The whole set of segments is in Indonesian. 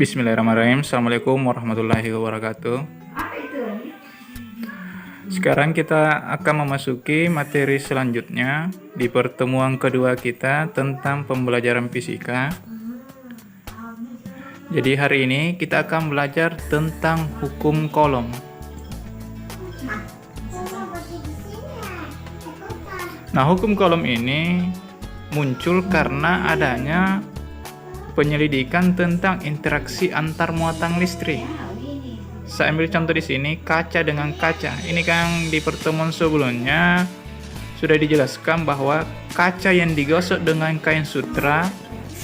Bismillahirrahmanirrahim. Assalamualaikum warahmatullahi wabarakatuh. Sekarang kita akan memasuki materi selanjutnya di pertemuan kedua kita tentang pembelajaran fisika. Jadi hari ini kita akan belajar tentang hukum Coulomb. Nah, hukum Coulomb ini muncul karena adanya penyelidikan tentang interaksi antar muatan listrik. Saya ambil contoh di sini, kaca dengan kaca. Ini kan di pertemuan sebelumnya sudah dijelaskan bahwa kaca yang digosok dengan kain sutra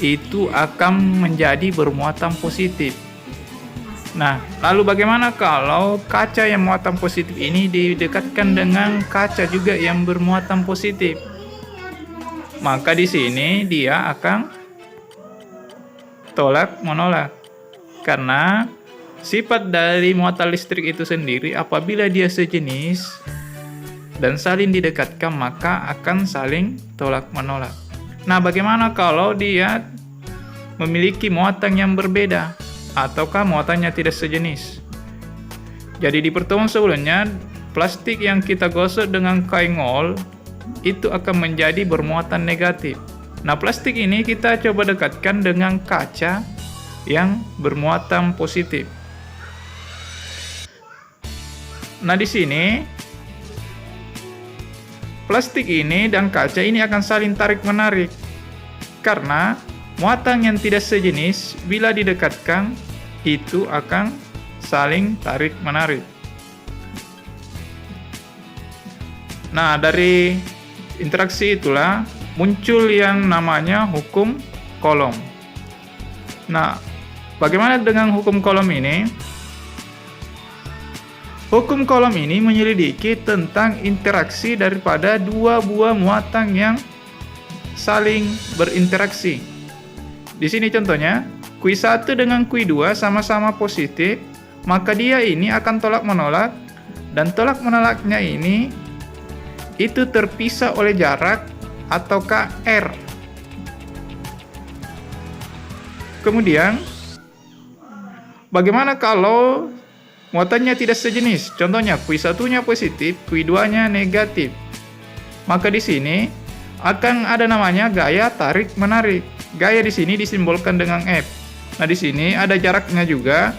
itu akan menjadi bermuatan positif. Nah, lalu bagaimana kalau kaca yang muatan positif ini didekatkan dengan kaca juga yang bermuatan positif? Maka di sini dia akan tolak menolak, karena sifat dari muatan listrik itu sendiri apabila dia sejenis dan saling didekatkan maka akan saling tolak menolak. Nah, bagaimana kalau dia memiliki muatan yang berbeda ataukah muatannya tidak sejenis? Jadi di pertemuan sebelumnya, plastik yang kita gosok dengan kain ngol itu akan menjadi bermuatan negatif. Nah, plastik ini kita coba dekatkan dengan kaca yang bermuatan positif. Nah, di sini plastik ini dan kaca ini akan saling tarik-menarik karena muatan yang tidak sejenis bila didekatkan itu akan saling tarik-menarik. Nah, dari interaksi itulah muncul yang namanya hukum Coulomb. Nah, bagaimana dengan hukum Coulomb ini? Hukum Coulomb ini menyelidiki tentang interaksi daripada dua buah muatan yang saling berinteraksi. Di sini contohnya, Q1 dengan Q2 sama-sama positif, maka dia ini akan tolak menolak, dan tolak menolaknya ini itu terpisah oleh jarak ataukah R. Kemudian, bagaimana kalau muatannya tidak sejenis? Contohnya, Q1-nya positif, Q2-nya negatif. Maka di sini akan ada namanya gaya tarik-menarik. Gaya di sini disimbolkan dengan F. Nah, di sini ada jaraknya juga,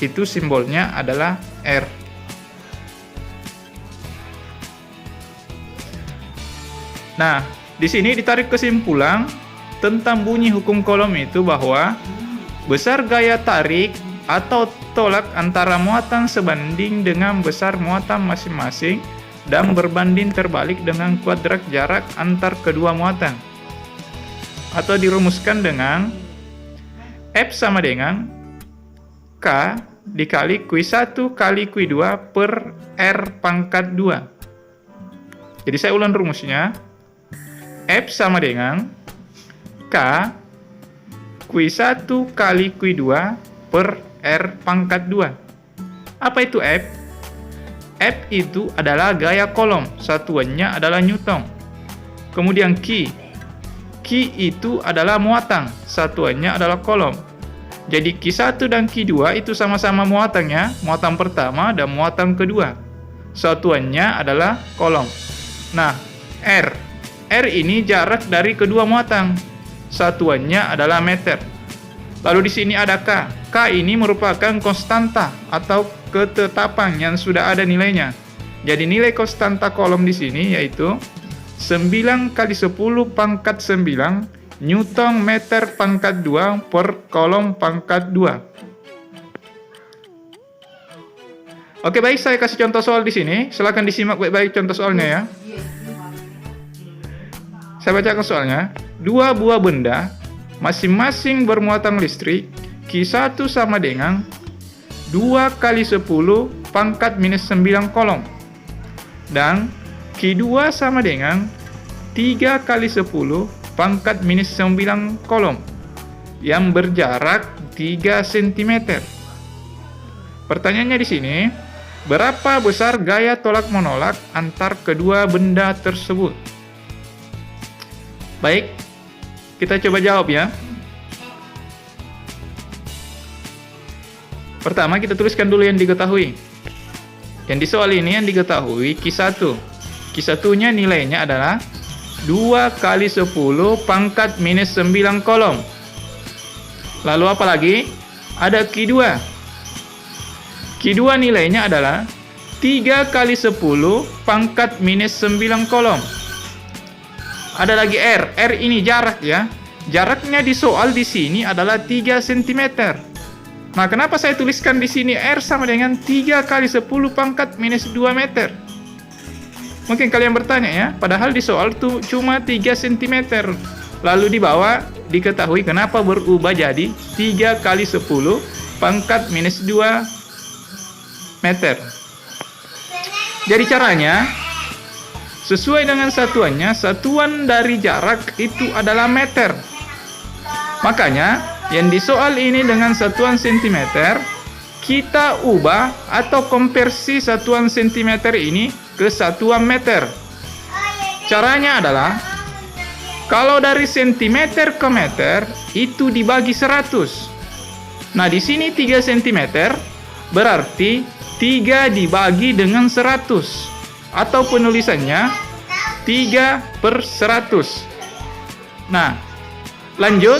itu simbolnya adalah R. Nah, di sini ditarik kesimpulan tentang bunyi hukum Coulomb itu bahwa besar gaya tarik atau tolak antara muatan sebanding dengan besar muatan masing-masing dan berbanding terbalik dengan kuadrat jarak antar kedua muatan. Atau dirumuskan dengan F sama dengan K dikali Q1 kali Q2 per R pangkat 2. Jadi saya ulang rumusnya. F sama dengan K Q1 kali Q2 per R pangkat 2. Apa itu F? F itu adalah gaya Coulomb, satuannya adalah Newton. Kemudian Q itu adalah muatan, satuannya adalah Coulomb. Jadi Q1 dan Q2 itu sama-sama muatannya, muatan pertama dan muatan kedua. Satuannya adalah Coulomb. Nah, R ini jarak dari kedua muatan. Satuannya adalah meter. Lalu di sini ada K. K ini merupakan konstanta atau ketetapan yang sudah ada nilainya. Jadi nilai konstanta Coulomb di sini yaitu 9 kali 10 pangkat 9 Newton meter pangkat 2 per Coulomb pangkat 2. Oke, baik, saya kasih contoh soal di sini. Silakan disimak baik-baik contoh soalnya ya. Saya bacakan soalnya. Dua buah benda masing-masing bermuatan listrik Q1 sama dengan 2 kali 10 pangkat minus 9 Coulomb dan Q2 sama dengan 3 kali 10 pangkat minus 9 Coulomb yang berjarak 3 cm. Pertanyaannya di sini, berapa besar gaya tolak menolak antar kedua benda tersebut? Baik, kita coba jawab ya. Pertama kita tuliskan dulu yang diketahui. Yang di soal ini yang diketahui Q1. Q1-nya nilainya adalah 2 kali 10 pangkat minus 9 kolom. Lalu apa lagi? Ada Q2. Q2 nilainya adalah 3 kali 10 pangkat minus 9 kolom. Ada lagi R. R ini jarak ya. Jaraknya di soal di sini adalah 3 cm. Nah, kenapa saya tuliskan di sini R sama dengan 3 kali 10 pangkat minus 2 meter? Mungkin kalian bertanya ya, padahal di soal tuh cuma 3 cm. Lalu di bawah diketahui kenapa berubah jadi 3 kali 10 pangkat minus 2 meter. Jadi caranya, sesuai dengan satuannya, satuan dari jarak itu adalah meter. Makanya, yang di soal ini dengan satuan cm, kita ubah atau konversi satuan cm ini ke satuan meter. Caranya adalah, kalau dari cm ke meter, itu dibagi 100. Nah, di sini 3 cm, berarti 3 dibagi dengan 100. Atau penulisannya 3 per 100. Nah, lanjut.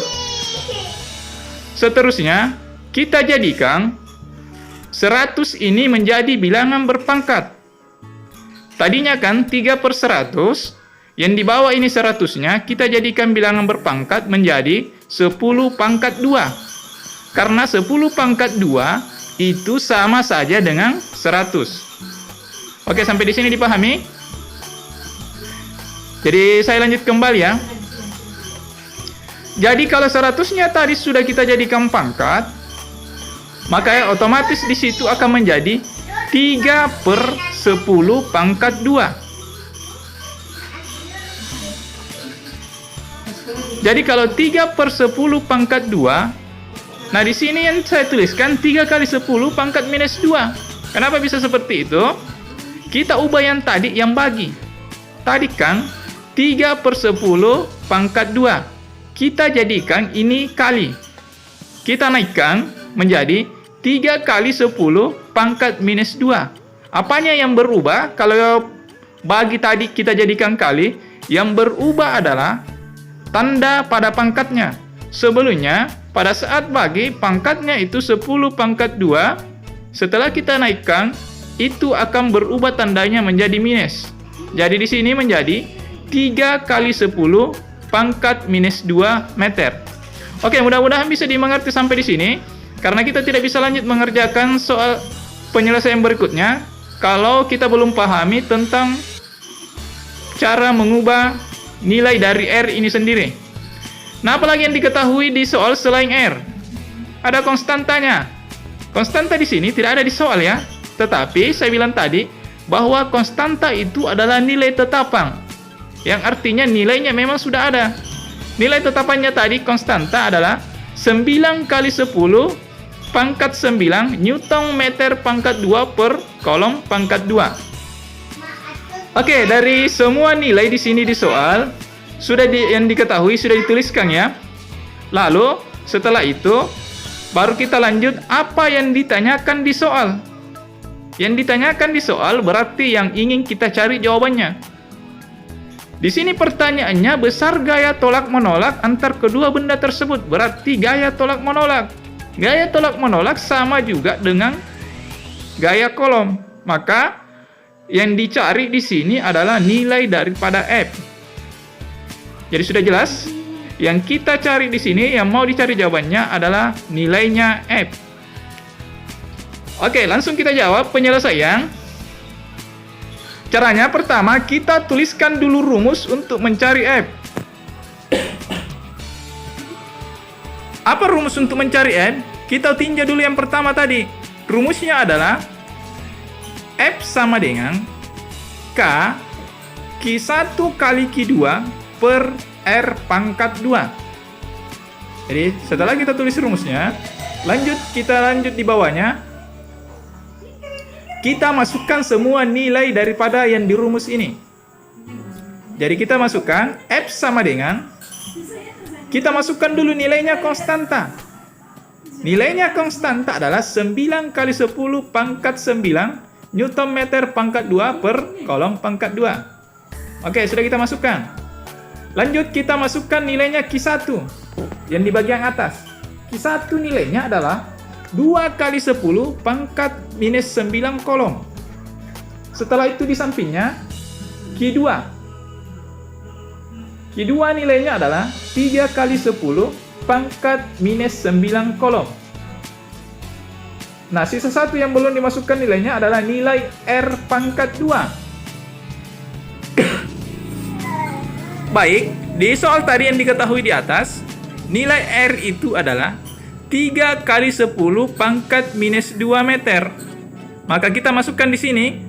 Seterusnya, kita jadikan 100 ini menjadi bilangan berpangkat. Tadinya kan 3 per 100, yang di bawah ini 100-nya, kita jadikan bilangan berpangkat menjadi 10 pangkat 2. Karena 10 pangkat 2 itu sama saja dengan 100. Oke, sampai di sini dipahami? Jadi saya lanjut kembali ya. Jadi kalau 100-nya tadi sudah kita jadikan pangkat, maka otomatis di situ akan menjadi 3 per 10 pangkat 2. Jadi kalau 3 per 10 pangkat 2, nah di sini yang saya tuliskan 3 kali 10 pangkat minus 2. Kenapa bisa seperti itu? Kita ubah yang tadi, yang bagi. Tadi kan 3 per 10 pangkat 2. Kita jadikan ini kali. Kita naikkan menjadi 3 kali 10 pangkat minus 2. Apanya yang berubah? Kalau bagi tadi kita jadikan kali, yang berubah adalah tanda pada pangkatnya. Sebelumnya, pada saat bagi, pangkatnya itu 10 pangkat 2. Setelah kita naikkan, itu akan berubah tandanya menjadi minus. Jadi di sini menjadi 3 kali 10 pangkat minus 2 meter. Oke, mudah-mudahan bisa dimengerti sampai di sini. Karena kita tidak bisa lanjut mengerjakan soal penyelesaian berikutnya kalau kita belum pahami tentang cara mengubah nilai dari R ini sendiri. Nah, apalagi yang diketahui di soal selain R? Ada konstantanya. Konstanta di sini tidak ada di soal ya. Tetapi saya bilang tadi bahwa konstanta itu adalah nilai tetapang. Yang artinya nilainya memang sudah ada. Nilai tetapannya tadi konstanta adalah 9 kali 10 pangkat 9 Newton meter pangkat 2 per kolom pangkat 2. Oke, dari semua nilai di sini di soal sudah yang diketahui sudah dituliskan ya. Lalu setelah itu baru kita lanjut apa yang ditanyakan di soal. Yang ditanyakan di soal berarti yang ingin kita cari jawabannya. Di sini pertanyaannya besar gaya tolak menolak antar kedua benda tersebut. Berarti gaya tolak menolak. Gaya tolak menolak sama juga dengan gaya kolom. Maka yang dicari di sini adalah nilai daripada F. Jadi sudah jelas? Yang kita cari di sini, yang mau dicari jawabannya adalah nilainya F. Oke, langsung kita jawab penyelesaian. Caranya pertama, kita tuliskan dulu rumus untuk mencari F. Apa rumus untuk mencari F? Kita tinjau dulu yang pertama tadi. Rumusnya adalah F sama dengan K Q1 kali Q2 per R pangkat 2. Jadi setelah kita tulis rumusnya, kita lanjut di bawahnya. Kita masukkan semua nilai daripada yang di rumus ini. Jadi kita masukkan F sama dengan, kita masukkan dulu nilainya konstanta. Nilainya konstanta adalah 9 kali 10 pangkat 9 Newton meter pangkat 2 per kolom pangkat 2. Oke, sudah kita masukkan. Lanjut kita masukkan nilainya Q1 yang di bagian atas. Q1 nilainya adalah 2 kali 10 pangkat minus 9 kolom. Setelah itu di sampingnya Q2. Q2 nilainya adalah 3 kali 10 pangkat minus 9 kolom. Nah, sisa satu yang belum dimasukkan nilainya adalah nilai R pangkat 2. Baik, di soal tadi yang diketahui di atas, nilai R itu adalah 3 kali 10 pangkat minus 2 meter. Maka kita masukkan di sini,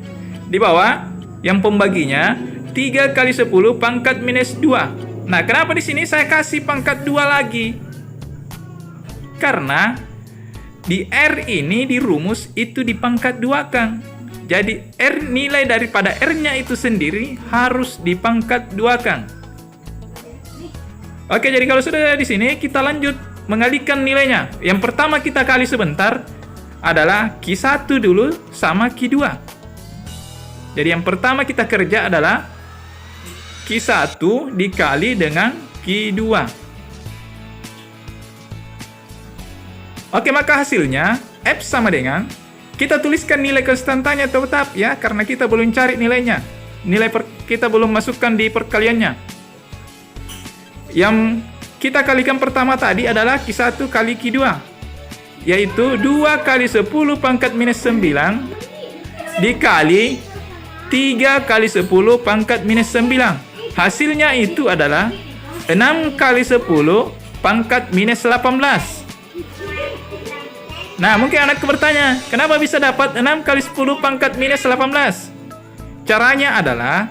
di bawah, yang pembaginya 3 kali 10 pangkat minus 2. Nah, kenapa di sini saya kasih pangkat 2 lagi? Karena di R ini di rumus itu di pangkat 2 kan. Jadi R nilai daripada R-nya itu sendiri harus di pangkat 2 kan. Oke, jadi kalau sudah di sini kita lanjut mengalihkan nilainya. Yang pertama kita kali sebentar adalah Q1 dulu sama Q2. Jadi yang pertama kita kerja adalah Q1 dikali dengan Q2. Oke, maka hasilnya F sama dengan, kita tuliskan nilai konstantanya tetap ya, karena kita belum cari nilainya. Kita belum masukkan di perkaliannya. Yang kita kalikan pertama tadi adalah Q1 kali Q2, yaitu 2 kali 10 pangkat minus 9 dikali 3 kali 10 pangkat minus 9. Hasilnya itu adalah 6 kali 10 pangkat minus 18. Nah, mungkin anakku bertanya, kenapa bisa dapat 6 kali 10 pangkat minus 18? Caranya adalah,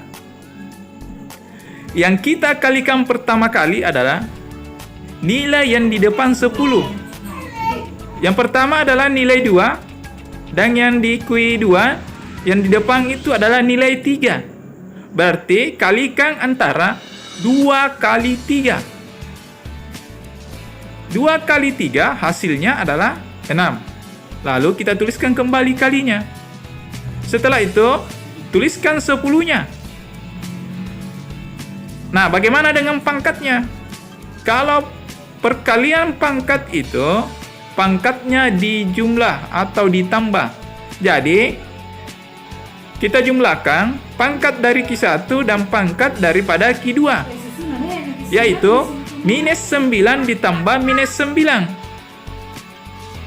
yang kita kalikan pertama kali adalah nilai yang di depan 10. Yang pertama adalah nilai 2, dan yang di Q2 yang di depan itu adalah nilai 3. Berarti kalikan antara 2 kali 3. 2 kali 3 hasilnya adalah 6. Lalu kita tuliskan kembali kalinya. Setelah itu, tuliskan 10-nya. Nah, bagaimana dengan pangkatnya? Kalau perkalian pangkat itu, pangkatnya dijumlah atau ditambah. Jadi, kita jumlahkan pangkat dari Q1 dan pangkat daripada Q2. Yaitu, minus 9 ditambah minus 9.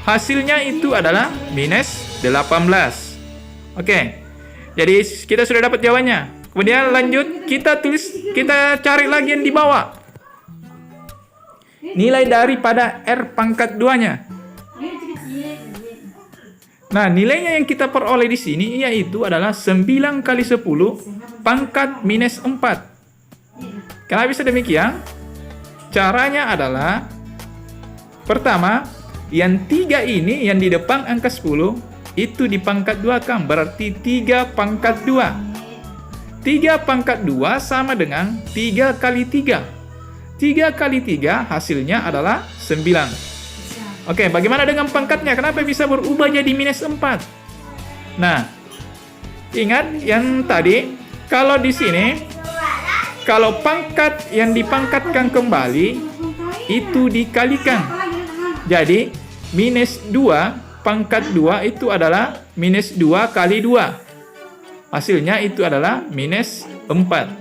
Hasilnya itu adalah minus 18. Oke, jadi kita sudah dapat jawabannya. Kemudian lanjut, kita cari lagi yang di bawah. Nilai daripada R pangkat 2-nya. Nah, nilainya yang kita peroleh di sini yaitu adalah 9 kali 10 pangkat minus 4. Kenapa bisa demikian? Caranya adalah, pertama, yang 3 ini yang di depan angka 10 itu di pangkat 2 kan, berarti 3 pangkat 2. 3 pangkat 2 sama dengan 3 kali 3. 3 kali 3 hasilnya adalah 9. Oke, bagaimana dengan pangkatnya? Kenapa bisa berubah jadi minus 4? Nah, ingat yang tadi, kalau di sini, kalau pangkat yang dipangkatkan kembali, itu dikalikan. Jadi, minus 2 pangkat 2 itu adalah minus 2 kali 2. Hasilnya itu adalah minus 4.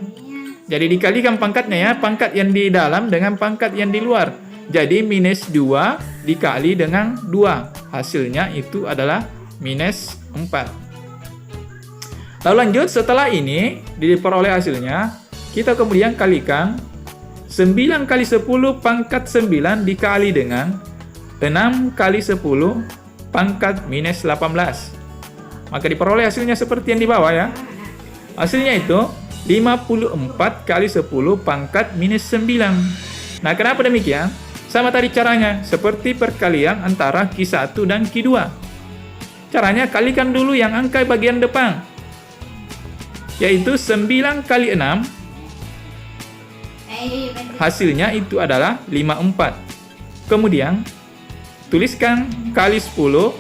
Jadi dikalikan pangkatnya ya, pangkat yang di dalam dengan pangkat yang di luar. Jadi minus 2 dikali dengan 2. Hasilnya itu adalah minus 4. Lalu lanjut, setelah ini diperoleh hasilnya, kita kemudian kalikan 9 kali 10 pangkat 9 dikali dengan 6 kali 10 pangkat minus 18. Maka diperoleh hasilnya seperti yang di bawah ya. Hasilnya itu 54 kali 10 pangkat minus 9. Nah, kenapa demikian? Sama tadi caranya, seperti perkalian antara Q1 dan Q2. Caranya kalikan dulu yang angka bagian depan, yaitu 9 kali 6. Hasilnya itu adalah 54. Kemudian tuliskan kali 10,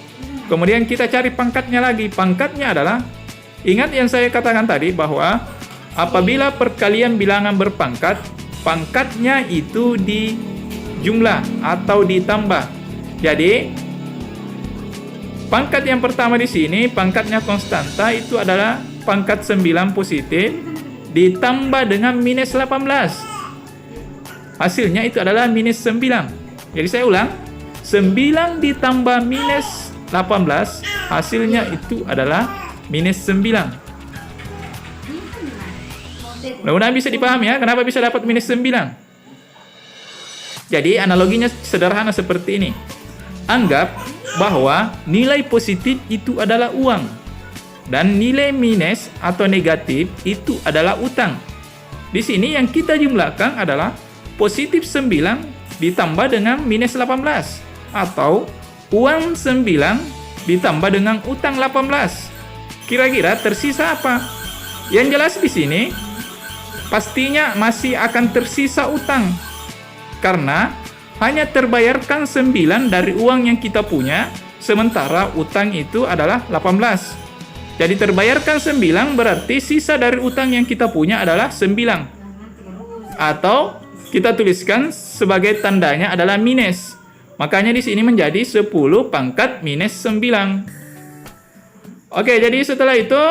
kemudian kita cari pangkatnya lagi. Pangkatnya adalah, ingat yang saya katakan tadi bahwa apabila perkalian bilangan berpangkat, pangkatnya itu dijumlah atau ditambah. Jadi, pangkat yang pertama di sini, pangkatnya konstanta, itu adalah pangkat 9 positif ditambah dengan minus 18. Hasilnya itu adalah minus 9. Jadi saya ulang, 9 ditambah minus 18, hasilnya itu adalah minus 9. Mudah-mudahan bisa dipahami ya, kenapa bisa dapat minus 9. Jadi analoginya sederhana seperti ini. Anggap bahwa nilai positif itu adalah uang dan nilai minus atau negatif itu adalah utang. Di sini yang kita jumlahkan adalah positif 9 ditambah dengan minus 18 atau uang 9 ditambah dengan utang 18. Kira-kira tersisa apa? Yang jelas di sini pastinya masih akan tersisa utang karena hanya terbayarkan 9 dari uang yang kita punya, sementara utang itu adalah 18. Jadi terbayarkan 9 berarti sisa dari utang yang kita punya adalah 9. Atau kita tuliskan sebagai tandanya adalah minus. Makanya di sini menjadi 10 pangkat minus 9. Oke, jadi setelah itu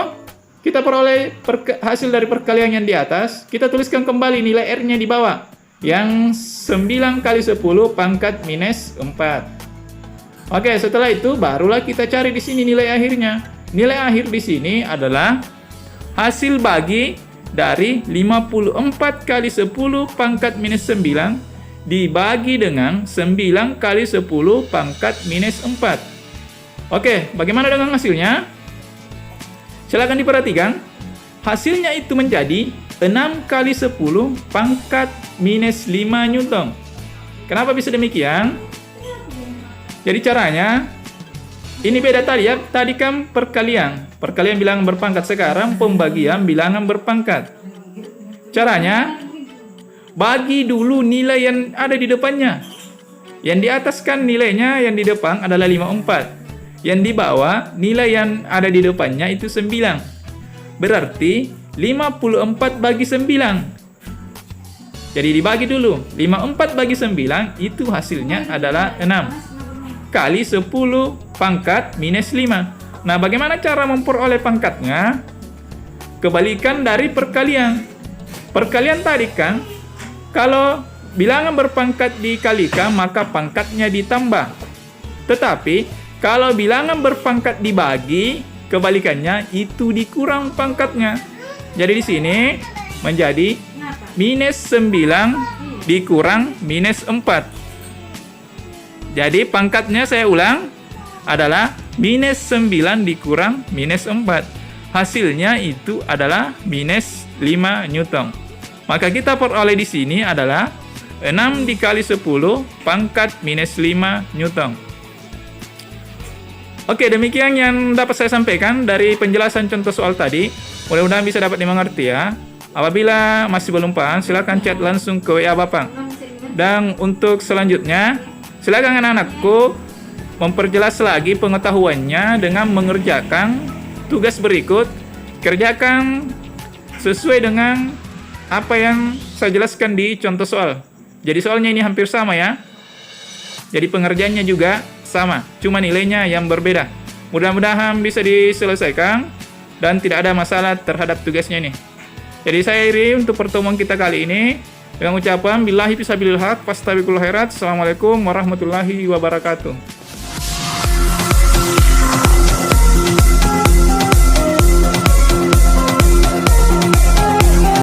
kita peroleh hasil dari perkalian yang di atas. Kita tuliskan kembali nilai R-nya di bawah. Yang 9 kali 10 pangkat minus 4. Oke, setelah itu barulah kita cari di sini nilai akhirnya. Nilai akhir di sini adalah hasil bagi dari 54 kali 10 pangkat minus 9 dibagi dengan 9 kali 10 pangkat minus 4. Oke, bagaimana dengan hasilnya? Silakan diperhatikan. Hasilnya itu menjadi 6 kali 10 pangkat minus 5 Newton. Kenapa bisa demikian? Jadi caranya, ini beda tadi ya. Tadi kan perkalian bilangan berpangkat, sekarang pembagian bilangan berpangkat. Caranya, bagi dulu nilai yang ada di depannya. Yang di atas kan nilainya yang di depan adalah 54. Yang di bawah nilai yang ada di depannya itu 9. Berarti 54 bagi 9. Jadi dibagi dulu. 54 bagi 9 itu hasilnya adalah 6. Kali 10 pangkat minus 5. Nah, bagaimana cara memperoleh pangkatnya? Kebalikan dari perkalian. Perkalian tadi kan, kalau bilangan berpangkat dikalikan, maka pangkatnya ditambah. Tetapi, kalau bilangan berpangkat dibagi, kebalikannya itu dikurang pangkatnya. Jadi di sini menjadi minus 9 dikurang minus 4. Jadi pangkatnya saya ulang adalah minus 9 dikurang minus 4. Hasilnya itu adalah minus 5 Newton. Maka kita peroleh di sini adalah 6 dikali 10 pangkat minus 5 Newton. Oke, demikian yang dapat saya sampaikan dari penjelasan contoh soal tadi. Mudah-mudahan bisa dapat dimengerti ya. Apabila masih belum paham, silakan chat langsung ke WA Bapak. Dan untuk selanjutnya, silakan anak-anakku memperjelas lagi pengetahuannya dengan mengerjakan tugas berikut. Kerjakan sesuai dengan apa yang saya jelaskan di contoh soal. Jadi soalnya ini hampir sama ya. Jadi pengerjaannya juga sama, cuma nilainya yang berbeda. Mudah-mudahan bisa diselesaikan dan tidak ada masalah terhadap tugasnya ini. Jadi saya akhiri untuk pertemuan kita kali ini dengan ucapan billahi fisabilil haq fastabiqul khairat. Assalamualaikum warahmatullahi wabarakatuh.